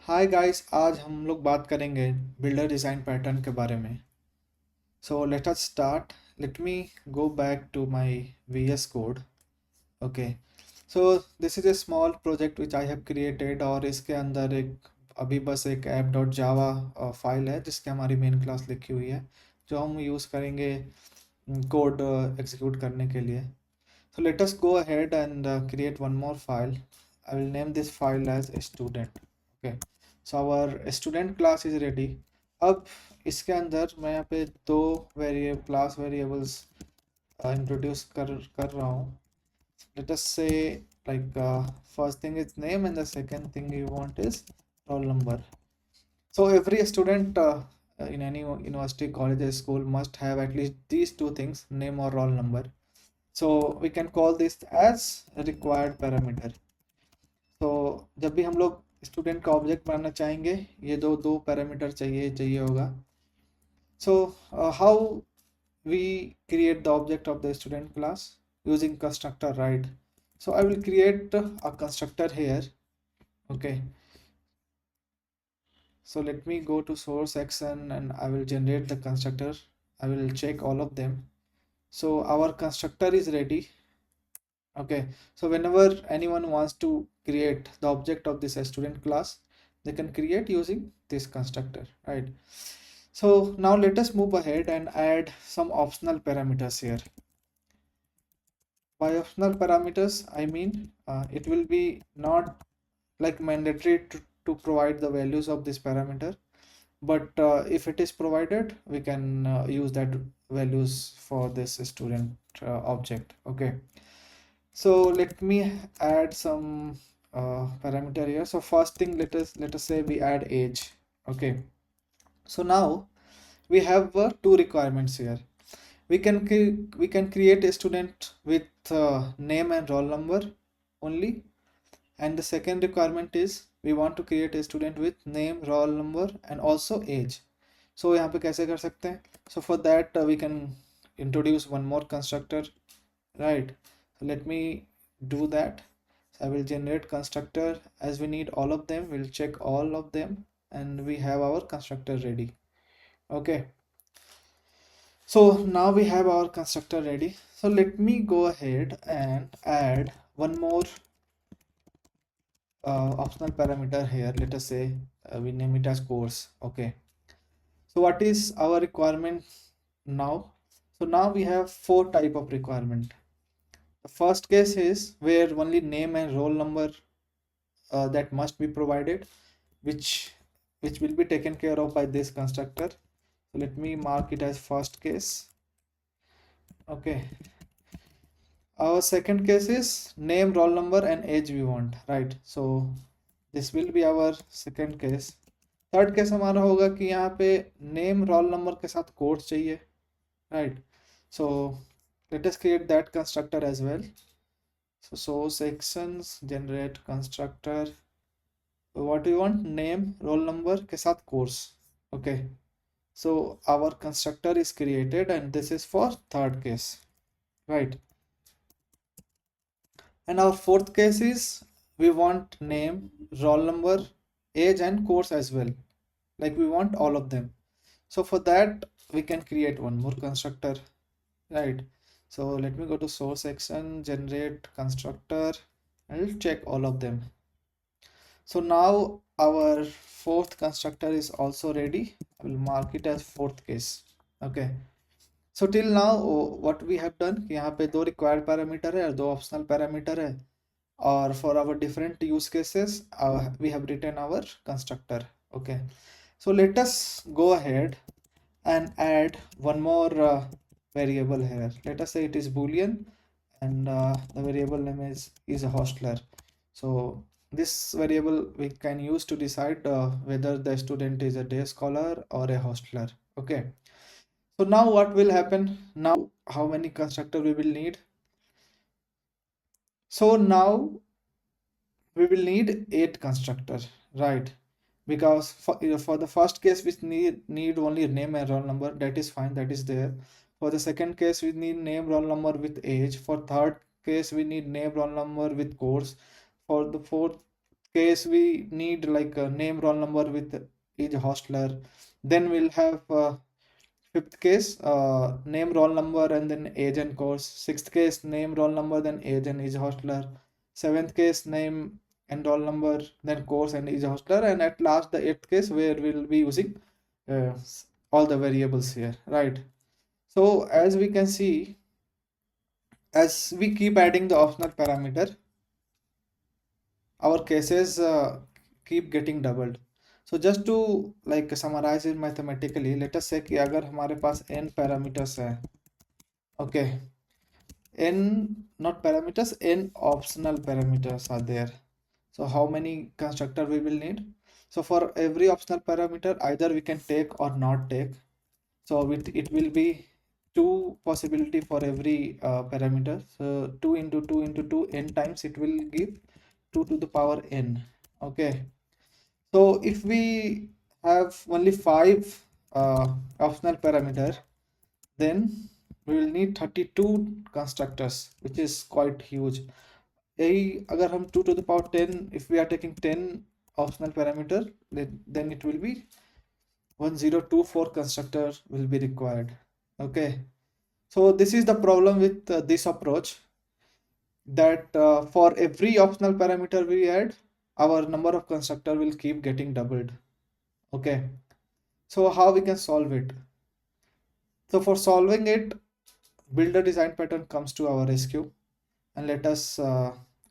Hi guys, आज हम लोग बात करेंगे बिल्डर डिज़ाइन पैटर्न के बारे में। So let us start. Let me go back to my VS code. Okay. So this is a small project which I have created, और इसके अंदर एक अभी बस एक ऐप डॉट जावा फाइल है जिसके हमारी मेन क्लास लिखी हुई है, जो हम यूज़ करेंगे कोड एग्जीक्यूट करने के लिए. So let us go ahead and create one more file. I will name this file as student. Okay. So our student class is ready. अब इसके अंदर मैं यहाँ पे दो क्लास वेरिएबल्स इंट्रोड्यूस कर रहा हूँ. Let us say like first thing is name and the second thing you want is roll number. So every student in any university, college or school must have at least these two things, name or roll number. So we can call this as required parameter. तो जब भी हम लोग student का object बनाना चाहेंगे, ये दो दो पैरामीटर चाहिए चाहिए होगा. So how we create the object of the student class using constructor, right? So I will create a constructor here. Okay. So let me go to source section and I will generate the constructor. I will check all of them. So our constructor is ready. Okay, so whenever anyone wants to create the object of this student class, they can create using this constructor, right? So now let us move ahead and add some optional parameters here. By optional parameters, I mean it will be not like mandatory to provide the values of this parameter, but if it is provided, we can use that values for this student object. Okay. So let me add some parameter here. So first thing, let us say we add age. Okay. So now we have two requirements here. We can create a student with name and roll number only, and the second requirement is we want to create a student with name, roll number, and also age. So यहाँ पे कैसे कर सकते हैं? So for that we can introduce one more constructor, right? So let me do that. So I will generate constructor. As we need all of them, we'll check all of them and we have our constructor ready. Okay, so now we have our constructor ready. So let me go ahead and add one more optional parameter here. Let us say we name it as course. Okay, so what is our requirement now? So now we have four type of requirement. The first case is where only name and roll number that must be provided, which will be taken care of by this constructor. So let me mark it as first case. Okay, our second case is name, roll number, and age we want, right? So this will be our second case. Third case हमारा होगा कि यहाँ पे name role number के साथ code चाहिए, right? So let us create that constructor as well. So sections generate constructor. What we want? Name, roll number के साथ course. Okay, so our constructor is created and this is for third case, right? And our fourth case is we want name, roll number, age, and course as well. Like we want all of them. So for that we can create one more constructor, right? So let me go to source section, generate constructor, and we'll check all of them. So now our fourth constructor is also ready. I will mark it as fourth case. Okay. So till now what we have done कि यहाँ पे दो required parameter है और दो optional parameter है, और for our different use cases we have written our constructor. Okay. So let us go ahead and add one more variable here. Let us say it is boolean and the variable name is a hostler. So this variable we can use to decide whether the student is a day scholar or a hostler. Okay, so now what will happen? Now how many constructor we will need? So now we will need 8 constructor, right? Because for the first case we need only name and roll number. That is fine, that is there. For the second case we need name, roll number with age. For third case we need name, roll number with course. For the fourth case we need like a name roll number with each hostler. Then we'll have fifth case name roll number and then age and course. Sixth case name roll number then age and each hostler. Seventh case name and roll number then course and each hostler. And at last the eighth case where we'll be using uh, all the variables here, right? So as we can see, as we keep adding the optional parameter, our cases keep getting doubled. So just to like summarize it mathematically, let us say कि अगर हमारे पास n parameters है, okay, n not parameters, n optional parameters are there. So how many constructor we will need? So for every optional parameter, either we can take or not take. So it will be two possibility for every parameter. So 2 into 2 into 2 n times it will give 2 to the power n. Okay. So if we have only 5 optional parameter, then we will need 32 constructors, which is quite huge. यही अगर हम 2 to the power 10, if we are taking 10 optional parameter, then it will be 1024 constructor will be required. Okay, so this is the problem with this approach, that for every optional parameter we add, our number of constructor will keep getting doubled. Okay, so how we can solve it? So for solving it, builder design pattern comes to our rescue, and let us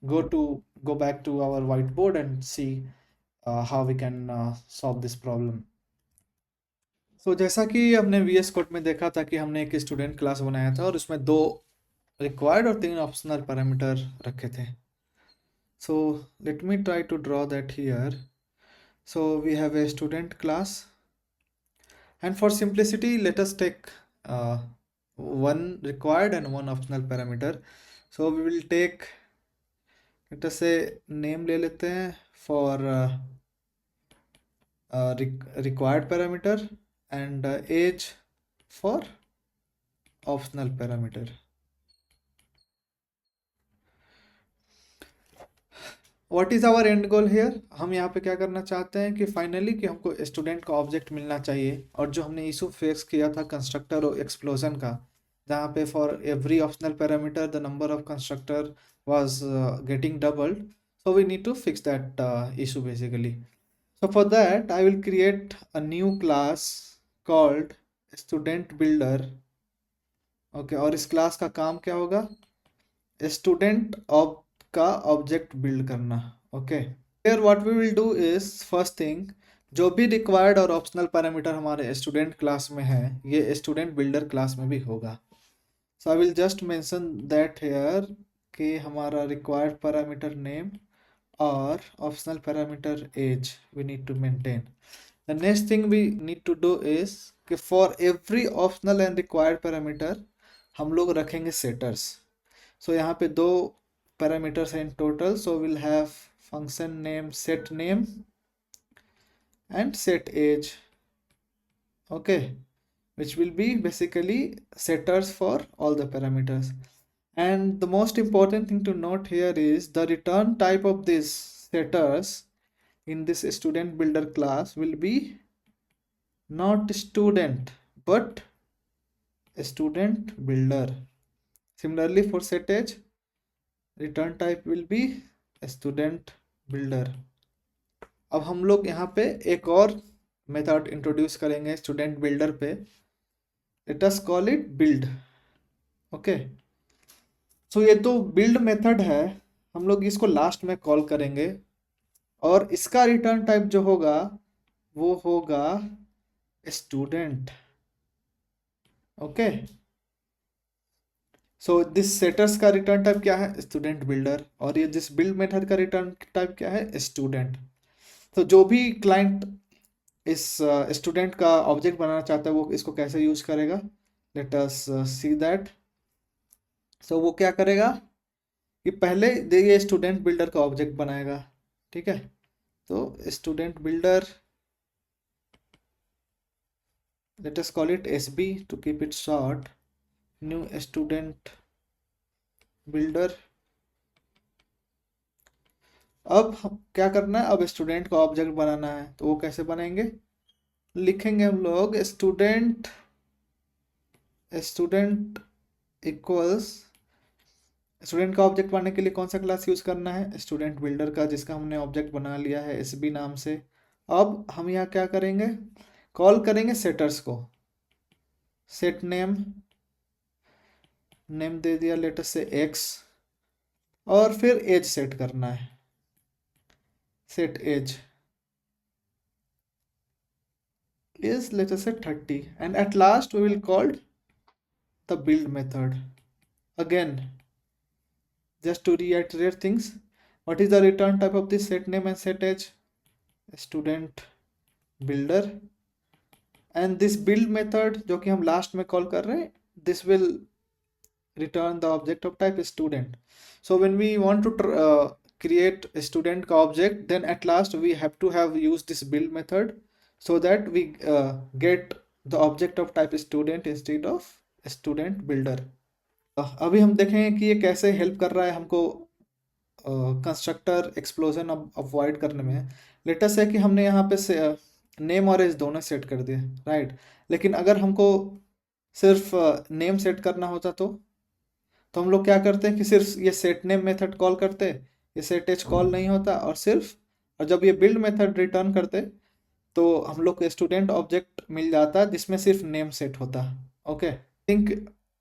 go back to our whiteboard and see how we can solve this problem. So जैसा कि हमने VS code में देखा था कि हमने एक student class बनाया था और उसमें 2 रिक्वायर्ड और 3 ऑप्शनल पैरामीटर रखे थे. So let me try to draw that here. So we have a student class, and for simplicity let us take one required and one optional parameter. So we will take, let us say, name ले लेते हैं for required parameter and age for optional parameter. What is our end goal here? हम यहाँ पे क्या करना चाहते हैं कि फाइनली कि हमको स्टूडेंट का ऑब्जेक्ट मिलना चाहिए, और जो हमने इशू फेस किया था कंस्ट्रक्टर और एक्सप्लोजन का, जहाँ पे for every optional parameter the number of constructor was getting doubled. So we need to fix that issue basically. So for that I will create a new class called student builder. Okay, और इस class का काम क्या होगा? Student का object build करना. Okay, here what we will do is, first thing, जो भी रिक्वायर्ड और ऑप्शनल पैरामीटर हमारे स्टूडेंट क्लास में है, ये स्टूडेंट बिल्डर क्लास में भी होगा. So I will just mention that here कि हमारा रिक्वायर्ड पैरामीटर नेम और optional parameter as we need to maintain. The next thing we need to do is कि for every optional and required parameter हम लोग रखेंगे setters. सो यहाँ पे 2 parameters in total, so we'll have function name set name and set age. Okay, which will be basically setters for all the parameters. And the most important thing to note here is the return type of these setters in this student builder class will be not student but student builder. Similarly for set age, return type will be student builder. अब हम लोग यहाँ पे एक और method introduce करेंगे student builder पे. Let us call it build. Okay, so ये तो बिल्ड मेथड है, हम लोग इसको लास्ट में कॉल करेंगे, और इसका रिटर्न टाइप जो होगा वो होगा student. Okay, so this setters का रिटर्न टाइप क्या है? Student builder. और ये दिस बिल्ड मेथड का रिटर्न टाइप क्या है? स्टूडेंट. तो जो भी क्लाइंट इस स्टूडेंट का ऑब्जेक्ट बनाना चाहता है वो इसको कैसे यूज करेगा, लेट अस सी दैट. सो वो क्या करेगा कि पहले ये स्टूडेंट बिल्डर का ऑब्जेक्ट बनाएगा. ठीक है, तो student builder, let us call it SB to keep it short. new student builder. अब क्या करना है, अब स्टूडेंट का ऑब्जेक्ट बनाना है, तो वो कैसे बनाएंगे, लिखेंगे हम लोग स्टूडेंट स्टूडेंट इक्वल्स, स्टूडेंट का ऑब्जेक्ट बनाने के लिए कौन सा क्लास यूज करना है, स्टूडेंट बिल्डर का, जिसका हमने ऑब्जेक्ट बना लिया है एसबी नाम से। अब हम यहाँ क्या करेंगे, कॉल करेंगे सेटर्स को, सेट नेम, नेम दे दिया लेटेस्ट से एक्स, और फिर एज सेट करना है, set age is let us say 30, and at last we will call the build method. Again, just to reiterate things, what is the return type of this set name and set age, student builder, and this build method जो कि हम last में call कर रहे हैं, this will return the object of type student. So when we want to create a student का object, then at last we have to have used this build method so that we get the object of type student instead of student builder. अभी हम देखेंगे कि ये कैसे help कर रहा है हमको कंस्ट्रक्टर एक्सप्लोजन अवॉइड करने में। लेटेस्ट है कि हमने यहाँ पे नेम और एज दोनों सेट कर दिए, राइट, लेकिन अगर हमको सिर्फ नेम सेट करना होता तो हम लोग क्या करते हैं कि सिर्फ ये सेट नेम मेथड कॉल करते, ये सेट एज कॉल नहीं होता, और सिर्फ, और जब ये बिल्ड मेथड रिटर्न करते तो हम लोग को स्टूडेंट ऑब्जेक्ट मिल जाता जिसमें सिर्फ नेम सेट होता। Okay, think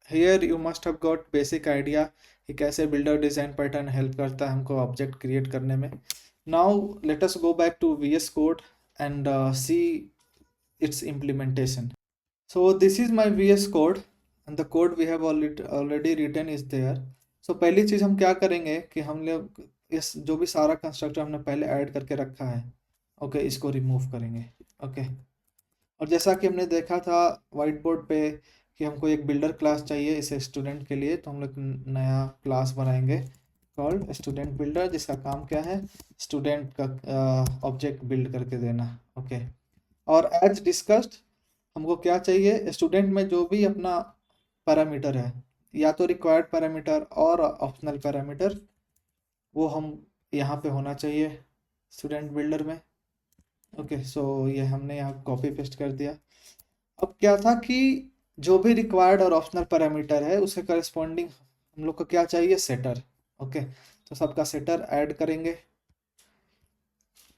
here you must have got basic idea कि कैसे बिल्डर डिज़ाइन पैटर्न हेल्प करता है हमको ऑब्जेक्ट क्रिएट करने में। Now let us go back to VS code and see its implementation. So this is my VS code and the code we have already written is there. So पहली चीज़ हम क्या करेंगे कि हम लोग इस जो भी सारा कंस्ट्रक्टर हमने पहले ऐड करके रखा है, ओके, इसको रिमूव करेंगे। ओके, और जैसा कि हमने देखा था वाइट बोर्ड पे कि हमको एक बिल्डर क्लास चाहिए इस स्टूडेंट के लिए, तो हम लोग नया क्लास बनाएंगे कॉल्ड स्टूडेंट बिल्डर, जिसका काम क्या है, स्टूडेंट का ऑब्जेक्ट बिल्ड करके देना। ओके, और एज डिस्कस्ड हमको क्या चाहिए, स्टूडेंट में जो भी अपना पैरामीटर है, या तो रिक्वायर्ड पैरामीटर और ऑप्शनल पैरामीटर, वो हम यहाँ पे होना चाहिए स्टूडेंट बिल्डर में। ओके, सो ये हमने यहाँ कॉपी पेस्ट कर दिया। अब क्या था कि जो भी रिक्वायर्ड और ऑप्शनल पैरामीटर है उसके करस्पॉन्डिंग हम लोग को क्या चाहिए, सेटर। ओके, तो सबका सेटर ऐड करेंगे।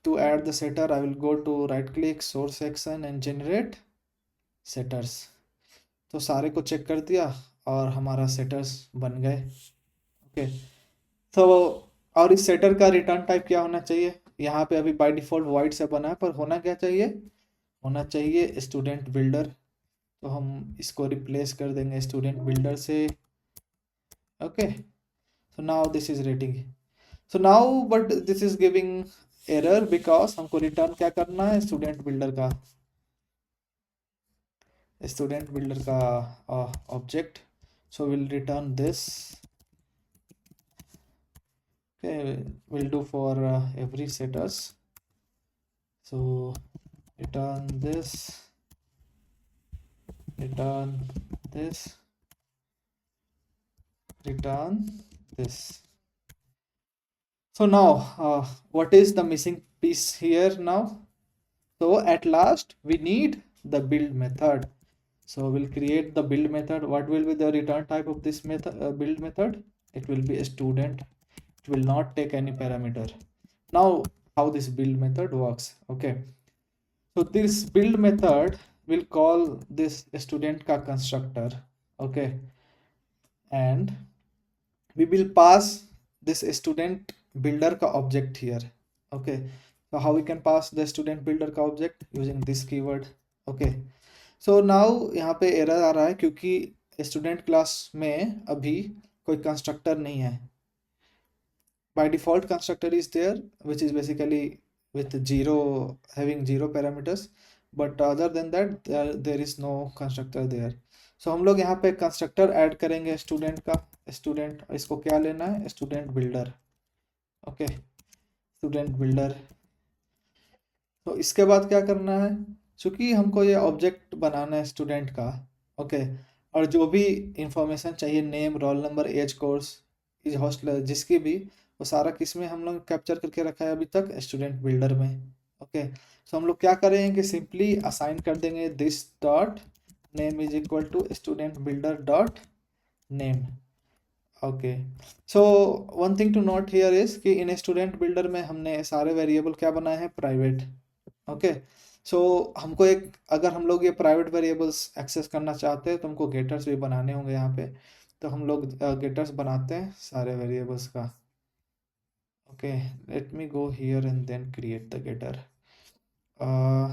To add the setter I will go to right click source section and generate setters. तो सारे को चेक कर दिया और हमारा सेटर्स बन गए। ओके, तो और इस सेटर का रिटर्न टाइप क्या होना चाहिए, यहाँ पे अभी बाय डिफ़ॉल्ट वाइट से बना है, पर होना क्या चाहिए, होना चाहिए स्टूडेंट बिल्डर। तो हम इसको रिप्लेस कर देंगे स्टूडेंट बिल्डर से। Okay, so now this is rating, so now but this is giving error because हमको रिटर्न क्या करना है, स्टूडेंट बिल्डर का object. So will return this. Okay, we'll do for every setters. So return this, return this, return this. So now what is the missing piece here now? So at last we need the build method. So we'll create the build method. What will be the return type of this method, build method? It will be a student. It will not take any parameter. Now how this build method works, okay, so this build method will call this student ka constructor, okay, and we will pass this student builder ka object here. Okay, so how we can pass the student builder का object using this keyword. Okay, so now यहाँ पे error आ रहा है क्योंकि student class में अभी कोई constructor नहीं है। By default constructor is there which is basically with zero, having zero parameters, but other than that there is no constructor there. So हम लोग यहाँ पे constructor ऐड करेंगे student का, student, इसको क्या लेना है, student builder। Okay, student builder। तो इसके बाद क्या करना है, चूंकि हमको ये ऑब्जेक्ट बनाना है स्टूडेंट का, ओके, और जो भी इंफॉर्मेशन चाहिए, name, role number, age, course, is hosteller, जिसकी भी, वो सारा किस में हम लोग कैप्चर करके रखा है अभी तक, स्टूडेंट बिल्डर में। ओके, सो हम लोग क्या करेंगे कि सिंपली असाइन कर देंगे this dot name is equal to student builder dot name. Okay, so one thing to note here is कि इन स्टूडेंट बिल्डर में हमने सारे वेरिएबल क्या बनाए हैं, प्राइवेट। ओके, सो हमको एक, अगर हम लोग ये प्राइवेट वेरिएबल्स एक्सेस करना चाहते हैं तो हमको गेटर्स भी बनाने होंगे यहाँ पे। तो हम लोग गेटर्स बनाते हैं सारे वेरिएबल्स का। Okay, let me go here and then create the getter.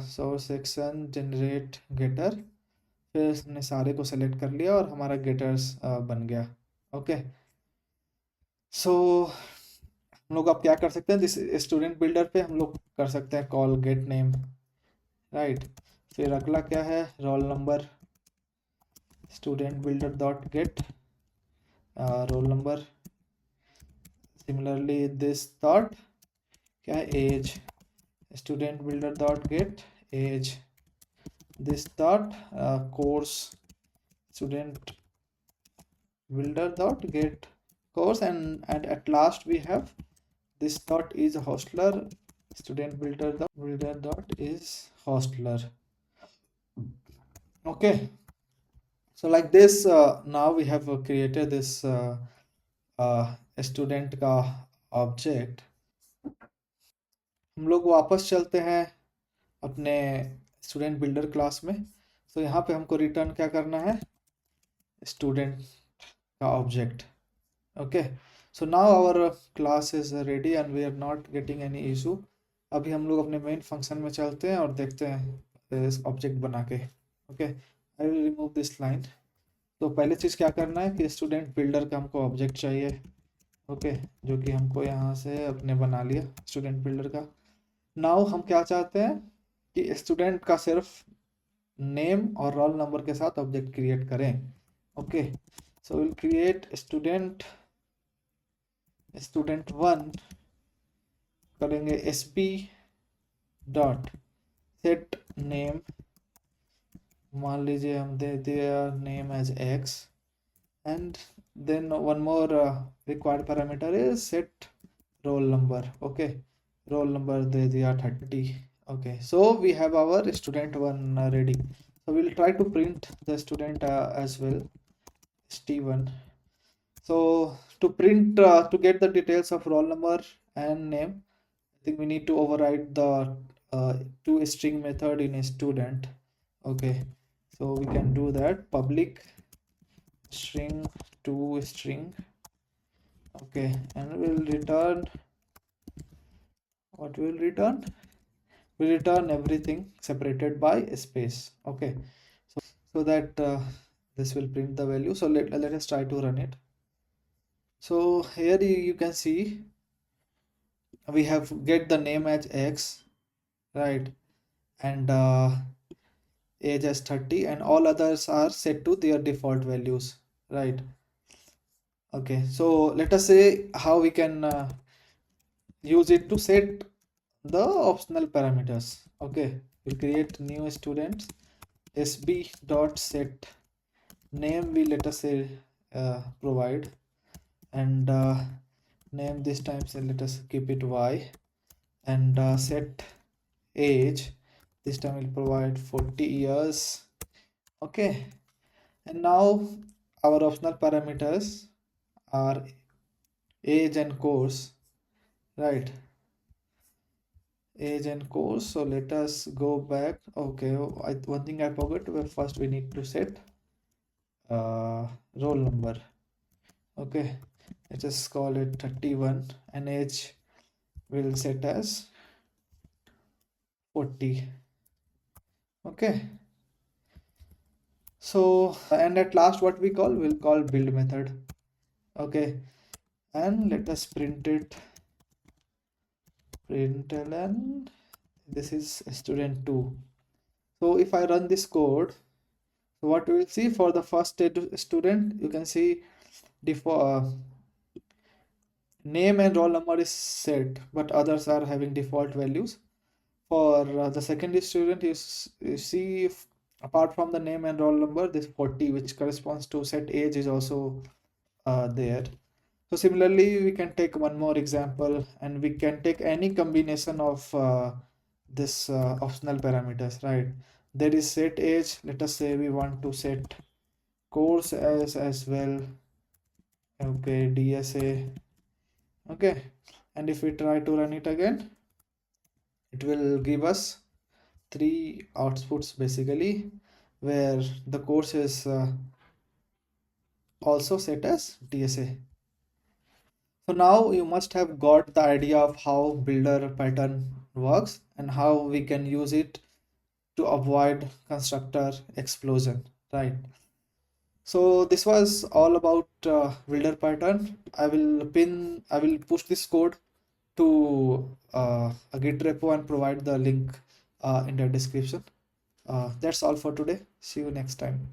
So section generate getter, फिर हमने सारे को सेलेक्ट कर लिया और हमारा गेटर्स बन गया। ओके, सो हम लोग अब क्या कर सकते हैं, दिस स्टूडेंट बिल्डर पे हम लोग कर सकते हैं कॉल गेट नेम, राइट। फिर अगला क्या है, roll number, student builder dot get roll number. Similarly this dot क्या है, age, student builder dot get age. This dot course, student builder dot get course, and at last we have this dot is hostler, student builder dot is hostler. Okay, so like this now we have created this student का object। हम लोग वापस चलते हैं अपने student builder class में। तो यहाँ पे हमको रिटर्न क्या करना है, स्टूडेंट का object. Okay, so now our class is ready and we are not getting any issue. अभी हम लोग अपने मेन फंक्शन में चलते हैं और देखते हैं इस ऑब्जेक्ट बना के। Okay, I will remove this line. तो पहले चीज़ क्या करना है कि स्टूडेंट बिल्डर का हमको ऑब्जेक्ट चाहिए। ओके, जो कि हमको यहाँ से अपने बना लिया स्टूडेंट बिल्डर का। नाउ हम क्या चाहते हैं कि स्टूडेंट का सिर्फ नेम और रोल नंबर के साथ ऑब्जेक्ट क्रिएट करें। Okay, so will create student one, करेंगे S P dot set name, मान लीजिए हम दे दिया name as X, and then one more required parameter is set roll number. Okay, roll number दे दिया 30। okay, so we have our student one ready, so we'll try to print the student as well, st1. So to print to get the details of roll number and name, I think we need to override the toString method in a student. Okay, so we can do that, public string toString. Okay, and we'll return, what will return, we return everything separated by a space. Okay, so that this will print the value. So let us try to run it. So here you can see we have get the name as x, right, and age as 30, and all others are set to their default values, right. Okay, so let us say how we can use it to set the optional parameters. Okay, we create new students, sb dot set name, we let us say provide, and name this time, so let us keep it y, and set age, this time we'll provide 40 years. Okay, and now our optional parameters are age and course, right, age and course. So let us go back. Okay, one thing I forgot, well, first we need to set roll number. Okay, let's just call it 31, and age will set as 40. Okay, so and at last what we call, we'll call build method. Okay, and let us print it, println, this is student 2. So if I run this code, so what we will see, for the first student, you can see default name and roll number is set, but others are having default values. For the second student, you see apart from the name and roll number, this 40 which corresponds to set age is also there. So similarly, we can take one more example, and we can take any combination of this optional parameters, right? There is set age. Let us say we want to set course as well. Okay, DSA. Okay, and if we try to run it again, it will give us three outputs basically, where the course is also set as DSA. So now you must have got the idea of how builder pattern works and how we can use it to avoid constructor explosion, right? So this was all about builder pattern. I will push this code to a Git repo and provide the link in the description. That's all for today. See you next time.